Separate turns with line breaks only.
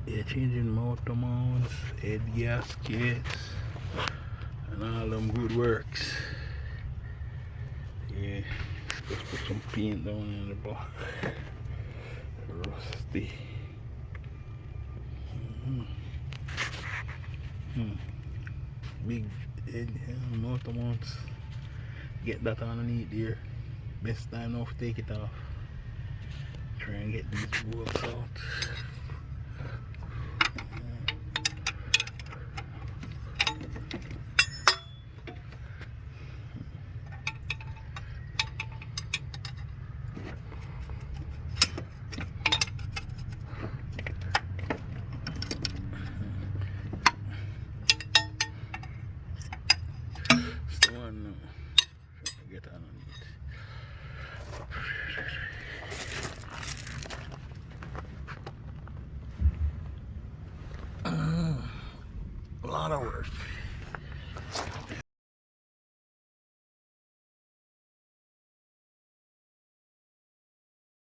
Yeah, changing motor mounts, head gaskets, and all them good works. Yeah, just put some paint down in the back. Rusty. Big head motor mounts. Get that underneath there. Best time now to take it off. Try and get these bolts out. It's the one now. Try to get underneath. A lot of work.